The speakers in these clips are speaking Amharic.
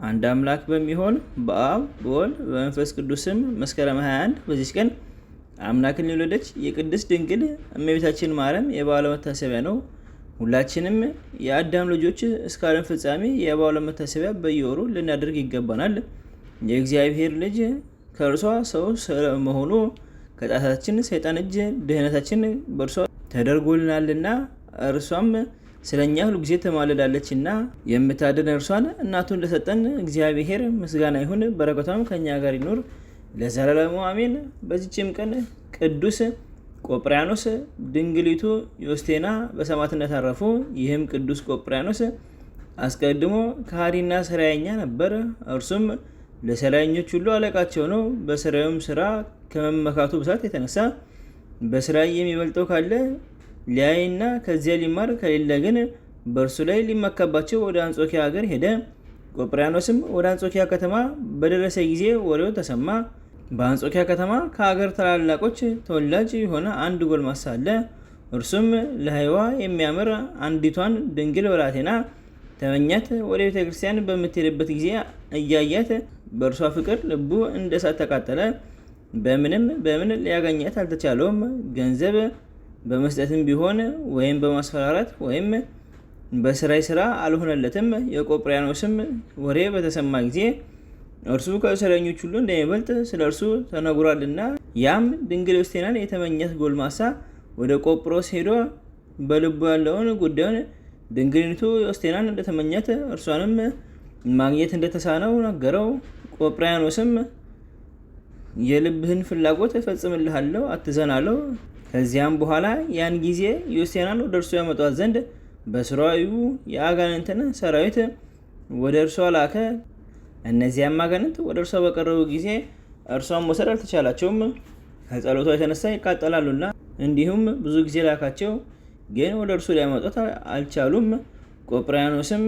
አንድ አምላክ በሚሆን በአብ በወልድ በመንፈስ ቅዱስም መስከረም 21 በዚች ቀን አምላክን የወለደች የቅድስት ድንግል እመቤታችን ማርያም የበዓለ መታሰቢያ ነው። ሁላችንም የአዳም ልጆች እስከ ዓለም ፍጻሜ የበዓለ መታሰቢያ በየወሩ ልናደርግ ይገባናል። የእግዚአብሔር ልጅ ከእርሷ ሰው ስለመሆኑ ከጣታችን ሰይጣን እጅ ድህነታችን በእርሷ ተደርጎልናልና እርሷም ስለኛ ሁሉ ጊዜ ተማልዳለችና የምታድን እርሷን እናቱን ለሰጠን እግዚአብሔር ምስጋና ይሁን። በረከቷም ከኛ ጋር ይኖር ለዘላለሙ አሜን። በዚህችም ቀን ቅዱስ ቆጵርያኖስ ድንግሊቱ ዮስቴና በሰማዕትነት አረፉ። ይህም ቅዱስ ቆጵርያኖስ አስቀድሞ ከሃዲና ሰራየኛ ነበር። እርሱም ለሰራየኞች ሁሉ አለቃቸው ነው። በስራዩም ስራ ከመመካቱ ብዛት የተነሳ በስራ የሚበልጠው ካለ ሊያይና ከዚያ ሊማር ከሌለ ግን በእርሱ ላይ ሊመካባቸው ወደ አንጾኪያ ሀገር ሄደ። ቆጵርያኖስም ወደ አንጾኪያ ከተማ በደረሰ ጊዜ ወሬው ተሰማ። በአንጾኪያ ከተማ ከሀገር ታላላቆች ተወላጅ የሆነ አንድ ጎልማሳ አለ። እርሱም ለሕይዋ የሚያምር አንዲቷን ድንግል ብላቴና ተመኛት። ወደ ቤተ ክርስቲያን በምትሄድበት ጊዜ እያያት በእርሷ ፍቅር ልቡ እንደ እሳት ተቃጠለ። በምን ሊያገኛት አልተቻለውም። ገንዘብ በመስጠትም ቢሆን ወይም በማስፈራራት ወይም በስራይ ስራ አልሆነለትም። የቆጵርያኖስም ወሬ በተሰማ ጊዜ እርሱ ከእስረኞች ሁሉ እንደሚበልጥ ስለ እርሱ ተነግሯልና፣ ያም ድንግል ዮስቴናን የተመኘት ጎልማሳ ወደ ቆጵሮስ ሄዶ በልቡ ያለውን ጉዳዩን ድንግሊቱ ዮስቴናን እንደተመኘት እርሷንም ማግኘት እንደተሳነው ነገረው። ቆጵርያኖስም የልብህን ፍላጎት እፈጽምልሃለሁ፣ አትዘን አለው። ከዚያም በኋላ ያን ጊዜ ዮስቴናን ወደ እርሱ ያመጧት ዘንድ በስራዩ የአጋንንትን ሰራዊት ወደ እርሷ ላከ። እነዚያም አጋንንት ወደ እርሷ በቀረቡ ጊዜ እርሷን መውሰድ አልተቻላቸውም፣ ከጸሎቷ የተነሳ ይቃጠላሉና። እንዲሁም ብዙ ጊዜ ላካቸው፣ ግን ወደ እርሱ ሊያመጧት አልቻሉም። ቆጵርያኖስም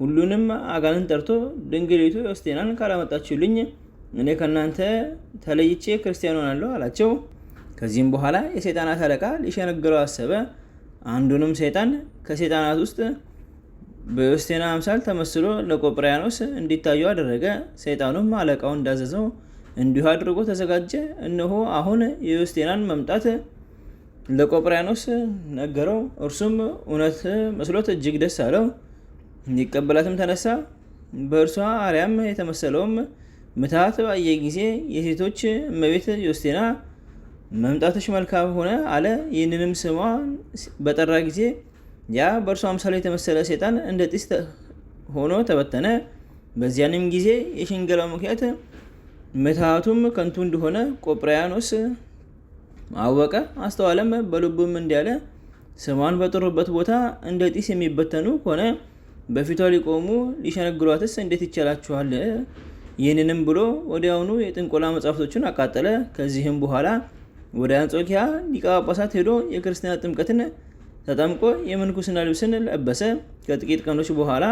ሁሉንም አጋንንት ጠርቶ ድንግሊቱ ዮስቴናን ካላመጣችሁልኝ እኔ ከእናንተ ተለይቼ ክርስቲያን ሆናለሁ አላቸው። ከዚህም በኋላ የሰይጣናት አለቃ ሊሸነግረው አሰበ። አንዱንም ሰይጣን ከሰይጣናት ውስጥ በዮስቴና አምሳል ተመስሎ ለቆጵርያኖስ እንዲታዩ አደረገ። ሰይጣኑም አለቃው እንዳዘዘው እንዲሁ አድርጎ ተዘጋጀ። እነሆ አሁን የዮስቴናን መምጣት ለቆጵርያኖስ ነገረው። እርሱም እውነት መስሎት እጅግ ደስ አለው። ሊቀበላትም ተነሳ። በእርሷ አርያም የተመሰለውም ምትሃት ባየ ጊዜ የሴቶች እመቤት ዮስቴና መምጣትሽ መልካም ሆነ አለ። ይህንንም ስሟ በጠራ ጊዜ ያ በእርሷ አምሳል የተመሰለ ሰይጣን እንደ ጢስ ሆኖ ተበተነ። በዚያንም ጊዜ የሽንገላው ምክንያት ምትሃቱም ከንቱ እንደሆነ ቆጵርያኖስ አወቀ፣ አስተዋለም። በልቡም እንዲያለ ስሟን በጠሩበት ቦታ እንደ ጢስ የሚበተኑ ከሆነ በፊቷ ሊቆሙ ሊሸነግሯትስ እንዴት ይቻላችኋል? ይህንንም ብሎ ወዲያውኑ የጥንቆላ መጻሕፍቶችን አቃጠለ። ከዚህም በኋላ ወደ አንጾኪያ ሊቀ ጳጳሳት ሄዶ የክርስትና ጥምቀትን ተጠምቆ የምንኩስና ልብስን ለበሰ። ከጥቂት ቀኖች በኋላ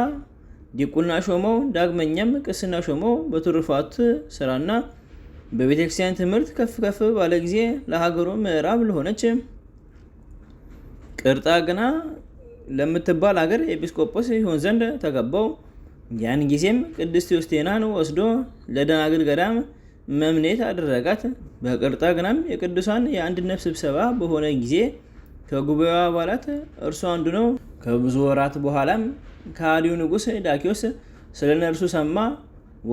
ዲቁና ሾመው። ዳግመኛም ቅስና ሾመው። በትሩፋት ስራና በቤተክርስቲያን ትምህርት ከፍ ከፍ ባለ ጊዜ ለሀገሩ ምዕራብ ለሆነች ቅርጣግና ለምትባል ሀገር ኤጲስቆጶስ ይሆን ዘንድ ተገባው። ያን ጊዜም ቅድስት ዮስቴናን ወስዶ ለደናግል ገዳም መምኔት አደረጋት። በቅርጣግናም የቅዱሳን የአንድነት ስብሰባ በሆነ ጊዜ ከጉባኤው አባላት እርሱ አንዱ ነው። ከብዙ ወራት በኋላም ከሃዲው ንጉሥ ዳኪዎስ ስለ እነርሱ ሰማ።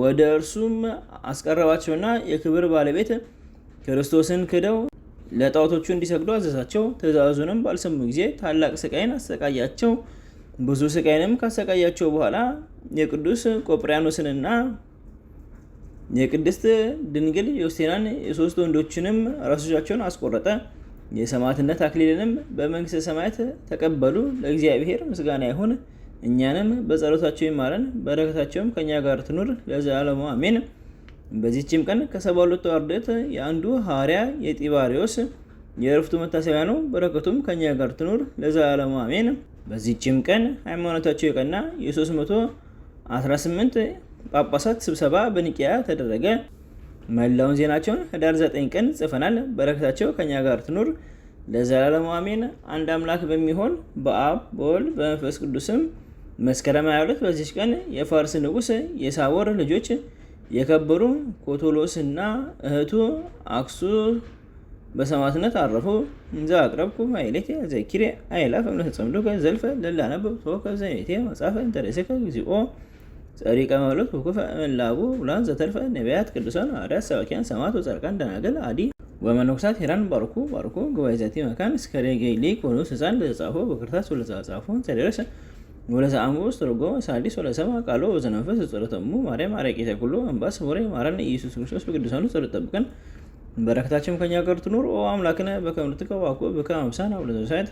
ወደ እርሱም አስቀረባቸውና የክብር ባለቤት ክርስቶስን ክደው ለጣዖቶቹ እንዲሰግዱ አዘዛቸው። ትእዛዙንም ባልሰሙ ጊዜ ታላቅ ስቃይን አሰቃያቸው። ብዙ ስቃይንም ካሰቃያቸው በኋላ የቅዱስ ቆጵርያኖስንና የቅድስት ድንግል ዮስቴናን የሶስት ወንዶችንም ራሶቻቸውን አስቆረጠ። የሰማዕትነት አክሊልንም በመንግስተ ሰማያት ተቀበሉ። ለእግዚአብሔር ምስጋና ይሁን፣ እኛንም በጸሎታቸው ይማረን፣ በረከታቸውም ከኛ ጋር ትኑር ለዘላለሙ አሜን። በዚህችም ቀን ከ72 አርድእት የአንዱ ሐዋርያ የጢባሪዎስ የዕረፍቱ መታሰቢያ ነው። በረከቱም ከኛ ጋር ትኑር ለዘላለሙ አሜን። በዚህችም ቀን ሃይማኖታቸው የቀና የ318 ጳጳሳት ስብሰባ በኒቅያ ተደረገ። መላውን ዜናቸውን ህዳር 9 ቀን ጽፈናል። በረከታቸው ከኛ ጋር ትኑር ለዘላለሙ አሜን። አንድ አምላክ በሚሆን በአብ በወልድ በመንፈስ ቅዱስም መስከረም 22 በዚች ቀን የፋርስ ንጉሥ የሳወር ልጆች የከበሩ ኮቶሎስና እህቱ አክሱ በሰማዕትነት አረፉ። እንዘ አቅረብኩ ማይሌቴ ዘኪሬ አእላፈ እምነተጸምዱከ ዘልፈ ለላነበብ ተወከፍ ዘኔቴ መጽሐፈ እንተርእስከ እግዚኦ ጸሪቀ መበለት ወኩፈ እምላቡ ብላን ዘተርፈ ነቢያት ቅዱሳን ሐዋርያት ሰባኪያን ሰማዕታት ወጻድቃን ደናግል አዲ ወመነኮሳት ሄራን ባርኩ ጉባኤ ዛቲ መካን እስከ ሊቅ ወንዑስ ሕፃን ለተጻፎ በክርታስ ወለተጻፎ ዘደረሰ ወለዘአምቦ ስተርጎመ ሣድስ ወለሰምዐ ቃሎ ወዘነፈስ ጸሎተሙ ማርያም አርቄተ ኩሉ እምባስ ወሬ ማረነ ኢየሱስ ክርስቶስ በቅዱሳኑ ጸሎት ጠብቀን በረከታችን ከኛ ጋር ትኑር። ኦ አምላክነ በከመ ንትቀበል በከመ አምሳነ ወለዘበሰማያት